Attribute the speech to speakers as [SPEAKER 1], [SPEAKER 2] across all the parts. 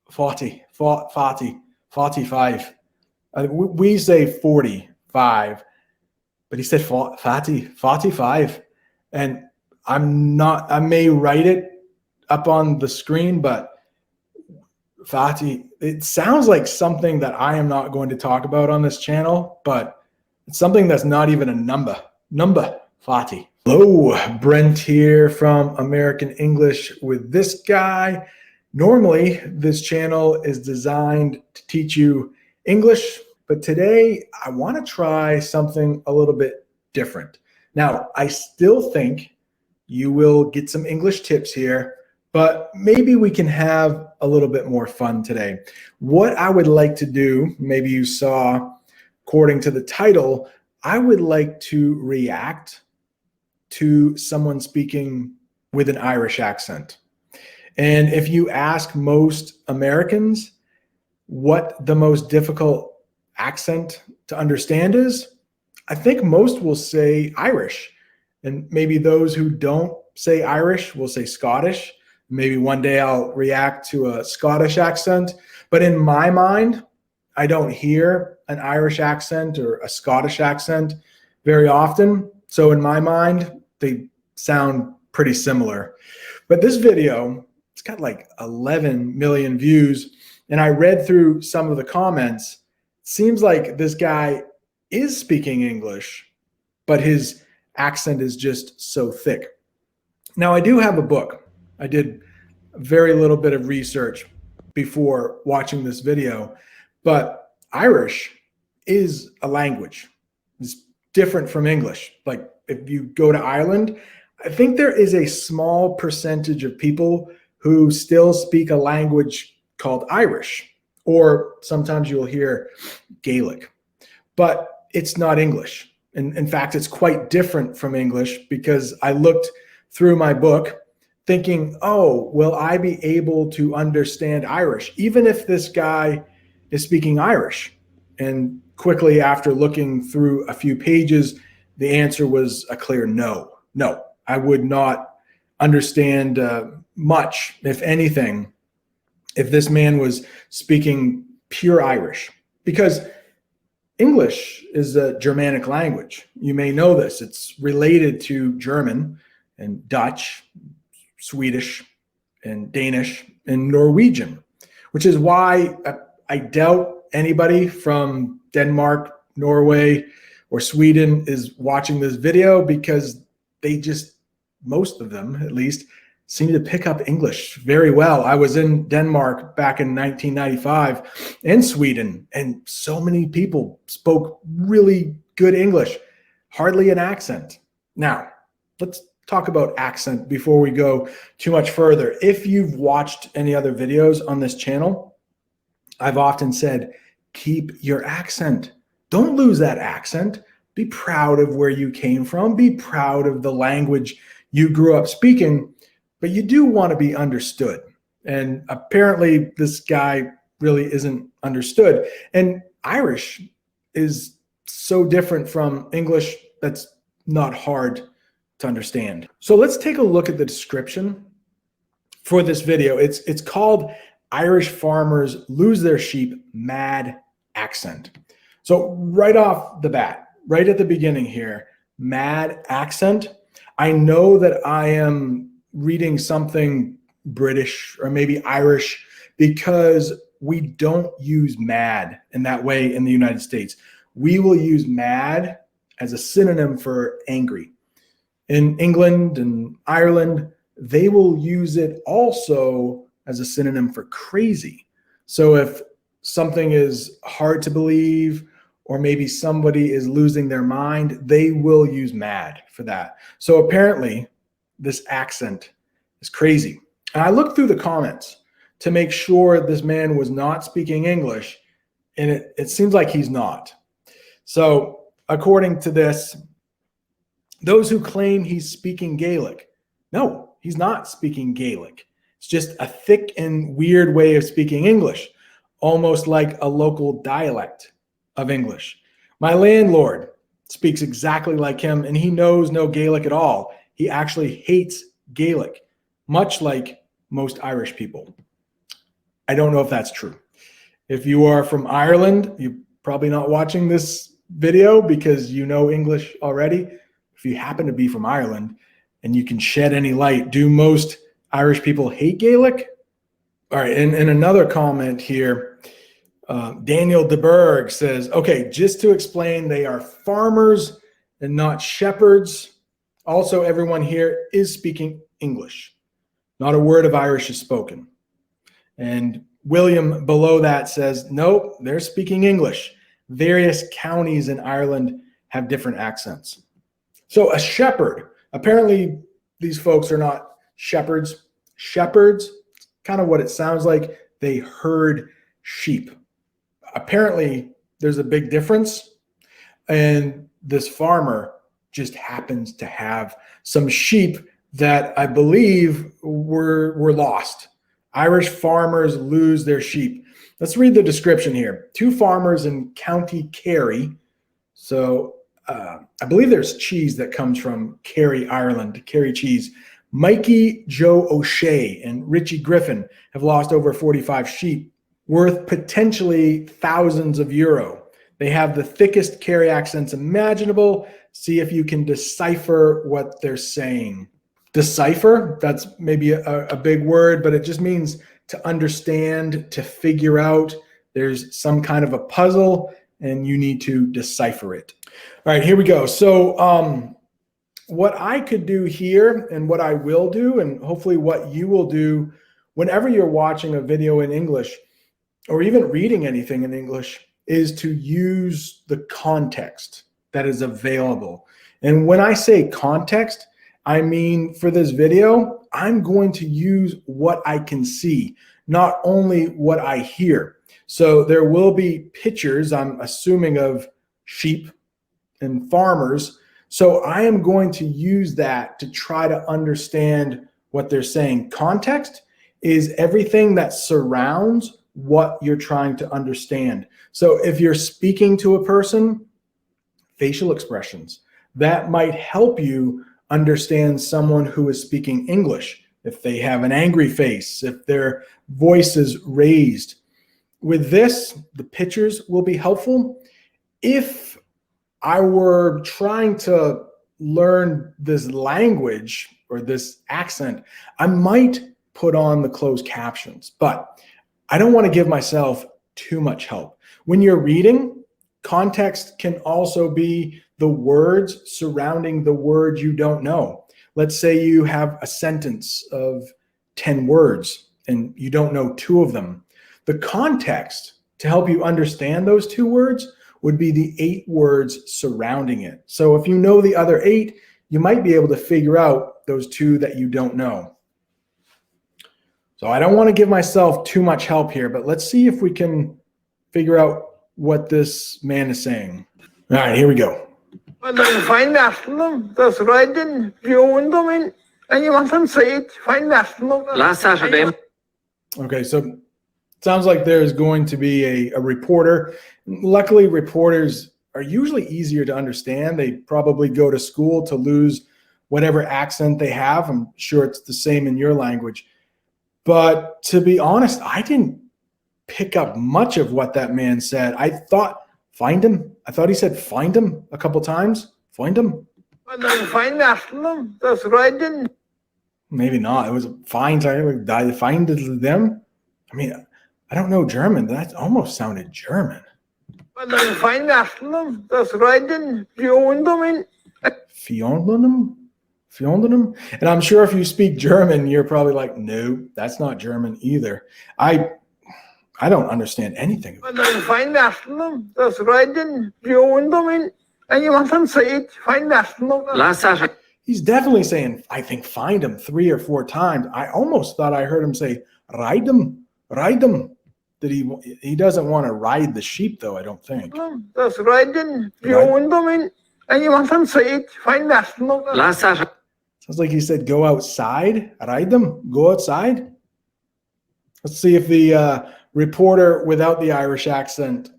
[SPEAKER 1] 45. We say 45, but he said 45. And I may write it up on the screen, but Fati, it sounds like something that I am not going to talk about on this channel, but it's something that's not even a number. Fati. Hello, Brent here from American English with this guy. Normally, this channel is designed to teach you English, but today I want to try something a little bit different. Now, I still think you will get some English tips here, but maybe we can have a little bit more fun today. What I would like to do, maybe you saw, according to the title, I would like to react to someone speaking with an Irish accent. And if you ask most Americans what the most difficult accent to understand is, I think most will say Irish. And maybe those who don't say Irish will say Scottish. Maybe one day I'll react to a Scottish accent. But in my mind, I don't hear an Irish accent or a Scottish accent very often. So in my mind, they sound pretty similar. But this video, it's got like 11 million views. And I read through some of the comments. It seems like this guy is speaking English, but his accent is just so thick. Now, I do have a book. I did very little bit of research before watching this video, but Irish is a language. It's different from English. Like if you go to Ireland, I think there is a small percentage of people who still speak a language called Irish, or sometimes you'll hear Gaelic, but it's not English. And in fact, it's quite different from English because I looked through my book thinking, oh, will I be able to understand Irish, even if this guy is speaking Irish? And quickly after looking through a few pages, the answer was a clear no. No, I would not understand much, if anything, if this man was speaking pure Irish, because English is a Germanic language. You may know this. It's related to German and Dutch, Swedish and Danish and Norwegian, which is why I doubt anybody from Denmark, Norway, or Sweden is watching this video, because they just, most of them at least, seem to pick up English very well. I was in Denmark back in 1995 and Sweden, and so many people spoke really good English, hardly an accent. Now, let's talk about accent before we go too much further. If you've watched any other videos on this channel, I've often said, keep your accent. Don't lose that accent. Be proud of where you came from. Be proud of the language you grew up speaking, but you do want to be understood. And apparently this guy really isn't understood. And Irish is so different from English that's not hard to understand. So let's take a look at the description for this video. It's called Irish Farmers Lose Their Sheep, Mad Accent. So right off the bat, right at the beginning here, mad accent. I know that I am reading something British or maybe Irish because we don't use mad in that way in the United States. We will use mad as a synonym for angry. In England and Ireland, they will use it also as a synonym for crazy. So if something is hard to believe, or maybe somebody is losing their mind, they will use mad for that. So apparently this accent is crazy. And I looked through the comments to make sure this man was not speaking English, and it seems like he's not. So according to this, those who claim he's speaking Gaelic, no, he's not speaking Gaelic. It's just a thick and weird way of speaking English, almost like a local dialect of English. My landlord speaks exactly like him, and he knows no Gaelic at all. He actually hates Gaelic, much like most Irish people. I don't know if that's true. If you are from Ireland, you're probably not watching this video because you know English already. If you happen to be from Ireland and you can shed any light, do most Irish people hate Gaelic? All right, and another comment here, Daniel DeBerg says, okay, just to explain, they are farmers and not shepherds. Also, everyone here is speaking English. Not a word of Irish is spoken. And William below that says, nope, they're speaking English. Various counties in Ireland have different accents. So a shepherd, apparently these folks are not shepherds. Shepherds, kind of what it sounds like, they herd sheep. Apparently there's a big difference, and this farmer just happens to have some sheep that I believe were lost. Irish farmers lose their sheep. Let's read the description here. 2 farmers in County Kerry. So I believe there's cheese that comes from Kerry, Ireland, Kerry cheese. Mikey Joe O'Shea and Richie Griffin have lost over 45 sheep, worth potentially thousands of euro. They have the thickest Kerry accents imaginable. See if you can decipher what they're saying. Decipher, that's maybe a big word, but it just means to understand, to figure out. There's some kind of a puzzle and you need to decipher it. All right, here we go. So what I could do here and what I will do, and hopefully what you will do whenever you're watching a video in English or even reading anything in English, is to use the context that is available. And when I say context, I mean, for this video, I'm going to use what I can see, not only what I hear. So there will be pictures, I'm assuming, of sheep and farmers. So I am going to use that to try to understand what they're saying. Context is everything that surrounds what you're trying to understand. So if you're speaking to a person, facial expressions, that might help you understand someone who is speaking English. If they have an angry face, if their voice is raised. With this, the pictures will be helpful. If I were trying to learn this language or this accent, I might put on the closed captions, but I don't want to give myself too much help. When you're reading, context can also be the words surrounding the word you don't know. Let's say you have a sentence of 10 words and you don't know 2 of them. The context to help you understand those 2 words would be the 8 words surrounding it. So if you know the other 8, you might be able to figure out those 2 that you don't know. So I don't want to give myself too much help here, but let's see if we can figure out what this man is saying. All right, here we go.
[SPEAKER 2] Last Saturday.
[SPEAKER 1] Okay, so it sounds like there's going to be a reporter. Luckily, reporters are usually easier to understand. They probably go to school to lose whatever accent they have. I'm sure it's the same in your language. But to be honest, I didn't pick up much of what that man said. I thought, find him. I thought he said find him a couple times. Find him. Maybe not. It was find. Find them. I mean, I don't know German. That almost sounded German. Fiondenum? And I'm sure if you speak German, you're probably like, no, that's not German either. I don't understand anything.
[SPEAKER 2] Last Saturday.
[SPEAKER 1] He's definitely saying, I think, find him 3 or 4 times. I almost thought I heard him say, ride them. That he doesn't want to ride the sheep, though, I don't think.
[SPEAKER 2] Last Saturday.
[SPEAKER 1] Sounds like he said, go outside, ride them, go outside. Let's see if the reporter without the Irish accent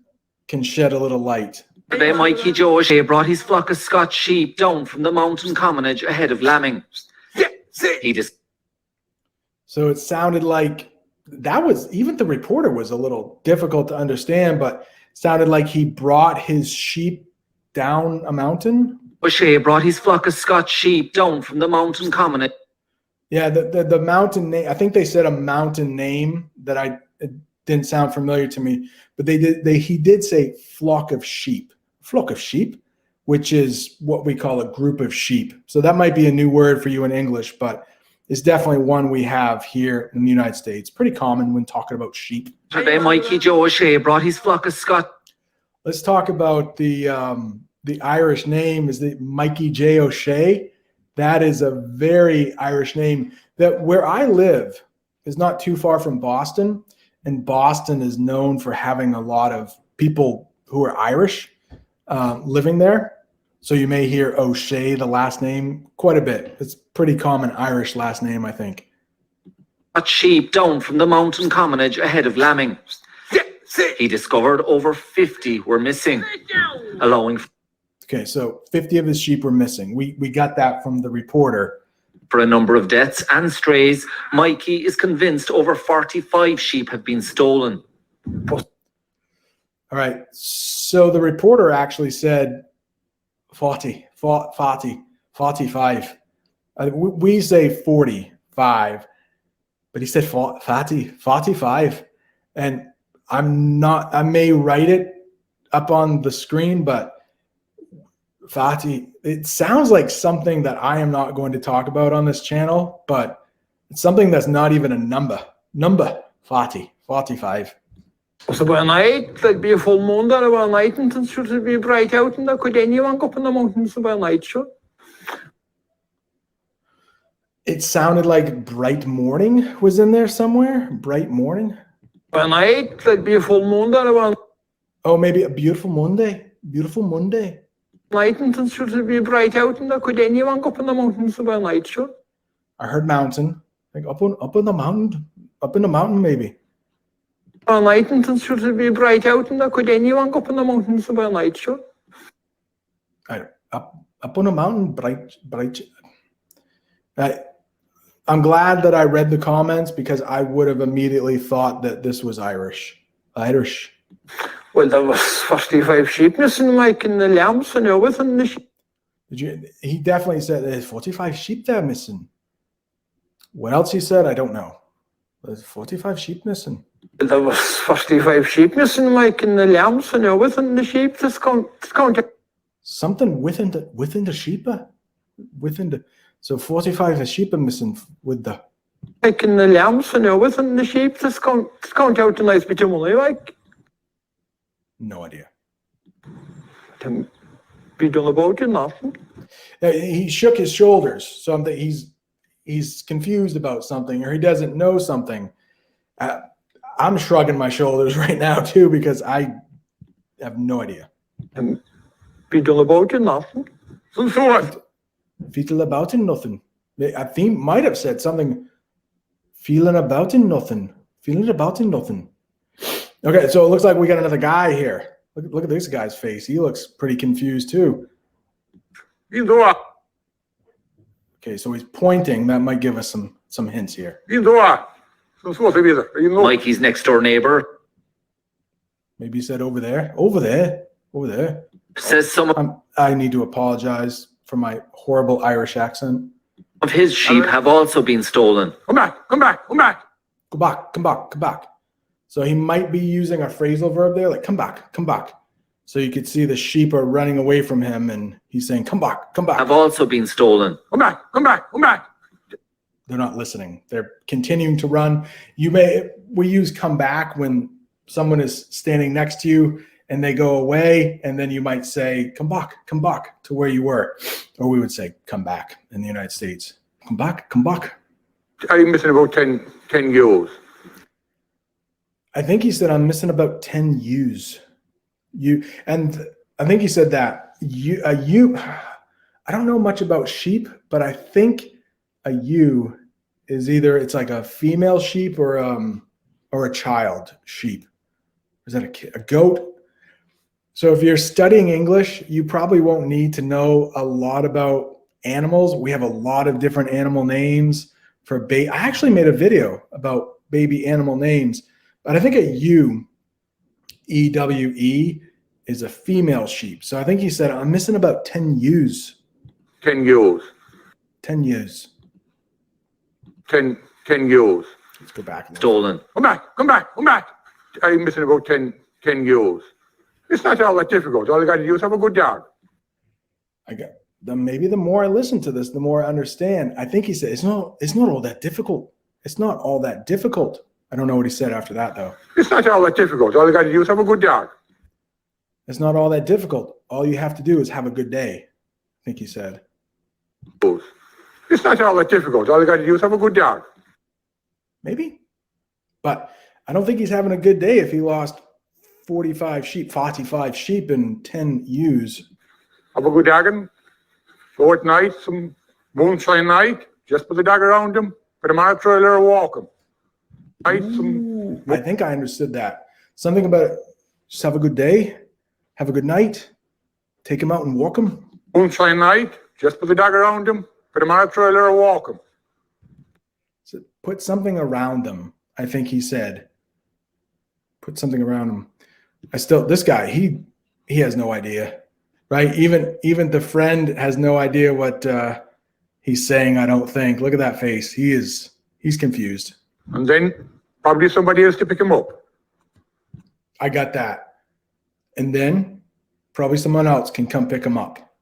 [SPEAKER 1] can shed a little light.
[SPEAKER 2] Today, Mikey Joe O'Shea brought his flock of Scotch sheep down from the mountain commonage ahead of lambing.
[SPEAKER 1] So it sounded like that was, even the reporter was a little difficult to understand, but it sounded like he brought his sheep down a mountain.
[SPEAKER 2] O'Shea brought his flock of Scotch sheep down from the mountain common.
[SPEAKER 1] Yeah, the mountain name, I think they said a mountain name that it didn't sound familiar to me, but he did say flock of sheep, which is what we call a group of sheep. So that might be a new word for you in English, but it's definitely one we have here in the United States. Pretty common when talking about sheep.
[SPEAKER 2] Mikey Joe O'Shea brought his flock of Scotch.
[SPEAKER 1] Let's talk about the Irish name. Is the Mikey J. O'Shea. That is a very Irish name. That where I live is not too far from Boston, and Boston is known for having a lot of people who are Irish living there. So you may hear O'Shea, the last name, quite a bit. It's pretty common Irish last name, I think.
[SPEAKER 2] Sheep down from the mountain commonage ahead of lambing. He discovered over 50 were missing, allowing.
[SPEAKER 1] Okay, so 50 of his sheep were missing. We got that from the reporter.
[SPEAKER 2] For a number of deaths and strays, Mikey is convinced over 45 sheep have been stolen.
[SPEAKER 1] All right, so the reporter actually said 45. We say 45, but he said 45. And I may write it up on the screen, but Fati, it sounds like something that I am not going to talk about on this channel, but it's something that's not even a number. Fati, 45.
[SPEAKER 3] So by night, there'd be a full moon there by night, and it should be bright out, and there could anyone go up in the mountains by night, sure?
[SPEAKER 1] It sounded like bright morning was in there somewhere. Bright morning.
[SPEAKER 3] By night, there'd be a full moon there by
[SPEAKER 1] Oh, maybe a beautiful Monday. Beautiful Monday.
[SPEAKER 3] night, and it should be bright out, and there could anyone go up in the mountains by night, sure?
[SPEAKER 1] I heard mountain. Like up in the mountain maybe.
[SPEAKER 3] By night, and it should be bright out, and there could anyone go up in the mountains by night, sure?
[SPEAKER 1] Up on a mountain, bright. I'm glad that I read the comments because I would have immediately thought that this was Irish.
[SPEAKER 3] Well, there was 45 sheep missing, Mike, and the lambs and everything. The sheep.
[SPEAKER 1] He definitely said there's 45 sheep there missing. What else he said, I don't know. There's 45 sheep missing.
[SPEAKER 3] Well, there was 45 sheep missing, Mike, and the lambs and everything. The sheep just counted.
[SPEAKER 1] Something within the sheep, so 45 sheep are missing with the.
[SPEAKER 3] Like in the lambs and everything, the sheep just count out a nice bit of money, like.
[SPEAKER 1] No idea.
[SPEAKER 3] Be done about it, nothing.
[SPEAKER 1] He shook his shoulders. So he's confused about something, or he doesn't know something. I'm shrugging my shoulders right now too because I have no idea.
[SPEAKER 3] Be done about it, nothing. So what?
[SPEAKER 1] Feeling about it, nothing. I think might have said something. Feeling about it, nothing. Okay, so it looks like we got another guy here. Look at this guy's face. He looks pretty confused too. Okay, so he's pointing. That might give us some hints here.
[SPEAKER 2] Mikey's next door neighbor
[SPEAKER 1] Maybe he said over there. Over there.
[SPEAKER 2] says some
[SPEAKER 1] I need to apologize for my horrible Irish accent.
[SPEAKER 2] of his sheep have also been stolen.
[SPEAKER 3] Come back.
[SPEAKER 1] Come back. So he might be using a phrasal verb there, like come back. So you could see the sheep are running away from him, and he's saying, come back.
[SPEAKER 2] Have also been stolen.
[SPEAKER 3] Come back.
[SPEAKER 1] They're not listening. They're continuing to run. We use come back when someone is standing next to you and they go away, and then you might say, come back to where you were. Or we would say, come back in the United States. Come back.
[SPEAKER 3] I'm missing about 10 euros.
[SPEAKER 1] I think he said, I'm missing about 10 U's. And I think he said that. I don't know much about sheep, but I think a ewe is either it's like a female sheep or a child sheep. Is that a goat? So if you're studying English, you probably won't need to know a lot about animals. We have a lot of different animal names for bait. I actually made a video about baby animal names, but I think a ewe, E-W-E, is a female sheep. So I think he said, I'm missing about 10 ewes.
[SPEAKER 3] 10 ewes.
[SPEAKER 1] 10 ewes.
[SPEAKER 3] 10 ewes.
[SPEAKER 1] Let's go back.
[SPEAKER 2] Stolen.
[SPEAKER 3] Come back. I'm missing about 10 ewes. It's not all that difficult. All you got to do is have a good dog.
[SPEAKER 1] Maybe the more I listen to this, the more I understand. I think he said, it's not all that difficult. It's not all that difficult. I don't know what he said after that, though.
[SPEAKER 3] It's not all that difficult. All you got to do is have a good dog.
[SPEAKER 1] It's not all that difficult. All you have to do is have a good day, I think he said.
[SPEAKER 3] It's not all that difficult. All you got to do is have a good dog.
[SPEAKER 1] Maybe. But I don't think he's having a good day if he lost 45 sheep and 10 ewes.
[SPEAKER 3] Have a good dog and go at night, some moonshine night, just put the dog around him, put him on a trailer and walk him.
[SPEAKER 1] I think I understood that. Something about it, just have a good day, have a good night, take him out and walk him.
[SPEAKER 3] Moonshine night, just put the dog around him, put him on a trailer and walk him.
[SPEAKER 1] So put something around them, I think he said. Put something around him. This guy, he has no idea, right? Even the friend has no idea what he's saying, I don't think. Look at that face. He's confused.
[SPEAKER 3] And then probably somebody else to pick him up.
[SPEAKER 1] I got that. And then probably someone else can come pick him up.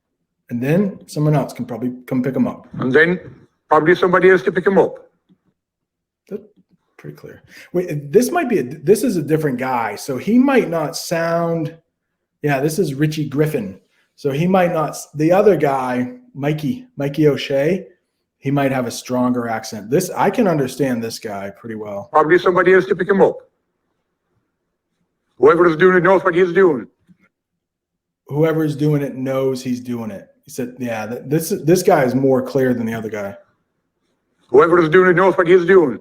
[SPEAKER 1] And then someone else can probably come pick him up.
[SPEAKER 3] And then probably somebody else to pick him up.
[SPEAKER 1] That's pretty clear. Wait, this is a different guy. So he might not sound, this is Richie Griffin. So he might not, the other guy, Mikey O'Shea, he might have a stronger accent. I can understand this guy pretty well.
[SPEAKER 3] Probably somebody else to pick him up. Whoever is doing it knows what he's doing.
[SPEAKER 1] Whoever's doing it knows he's doing it. He said, this guy is more clear than the other guy.
[SPEAKER 3] Whoever is doing it knows what he's doing.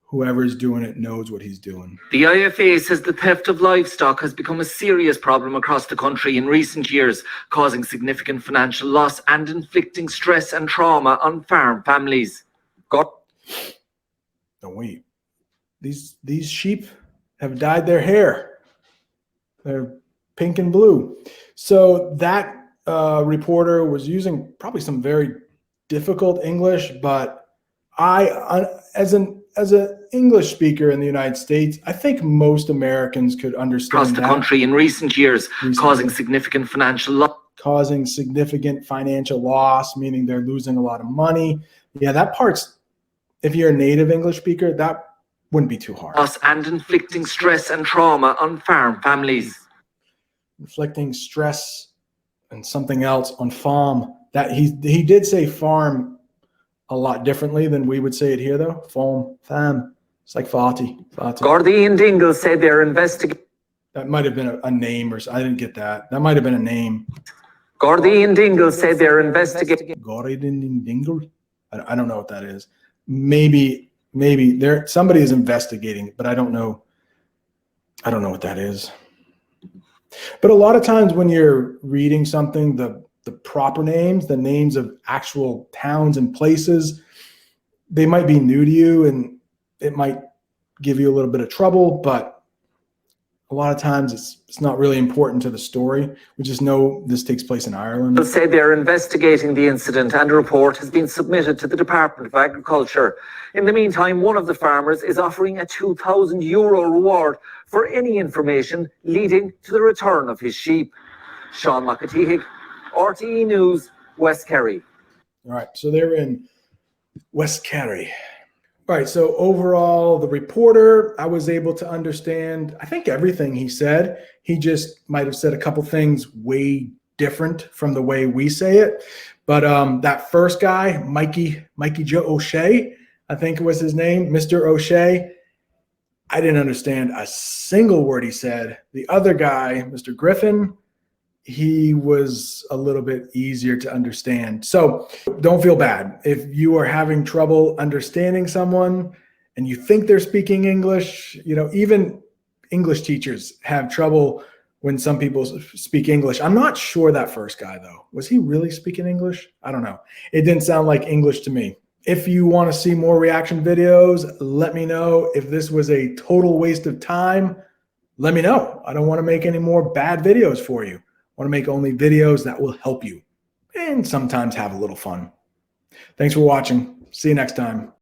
[SPEAKER 1] Whoever's doing it knows what he's doing.
[SPEAKER 2] The IFA says the theft of livestock has become a serious problem across the country in recent years, causing significant financial loss and inflicting stress and trauma on farm families.
[SPEAKER 1] No, wait. These sheep have dyed their hair. They're pink and blue. So that reporter was using probably some very difficult English, but as an English speaker in the United States, I think most Americans could understand
[SPEAKER 2] across the country in recent years, causing significant financial loss.
[SPEAKER 1] Causing significant financial loss, meaning they're losing a lot of money. Yeah, that part's, if you're a native English speaker, that wouldn't be too hard.
[SPEAKER 2] And inflicting stress and trauma on farm families.
[SPEAKER 1] Inflicting stress and something else on farm. That he did say farm a lot differently than we would say it here, though. Fam. It's like Fati.
[SPEAKER 2] Gordy and Dingle said they're investigating.
[SPEAKER 1] That might have been a name, or I didn't get that. That might have been a name.
[SPEAKER 2] Gordy and Dingle said they're investigating.
[SPEAKER 1] Gordy and Dingle? I don't know what that is. Maybe somebody is investigating, but I don't know. I don't know what that is. But a lot of times when you're reading something, the proper names, the names of actual towns and places, they might be new to you and it might give you a little bit of trouble, but a lot of times it's not really important to the story. We just know this takes place in Ireland.
[SPEAKER 2] They'll say they're investigating the incident and a report has been submitted to the Department of Agriculture. In the meantime, one of the farmers is offering a €2,000 reward for any information leading to the return of his sheep. Sean McAteague, RTE News, West Kerry.
[SPEAKER 1] All right, so they're in West Kerry. All right, so overall, the reporter, I was able to understand, I think, everything he said. He just might have said a couple things way different from the way we say it. But that first guy, Mikey Joe O'Shea, I think was his name, Mr. O'Shea, I didn't understand a single word he said. The other guy, Mr. Griffin, he was a little bit easier to understand. So don't feel bad. If you are having trouble understanding someone and you think they're speaking English, even English teachers have trouble when some people speak English. I'm not sure that first guy, though. Was he really speaking English? I don't know. It didn't sound like English to me. If you want to see more reaction videos, let me know. If this was a total waste of time, let me know. I don't want to make any more bad videos for you. I want to make only videos that will help you and sometimes have a little fun. Thanks for watching. See you next time.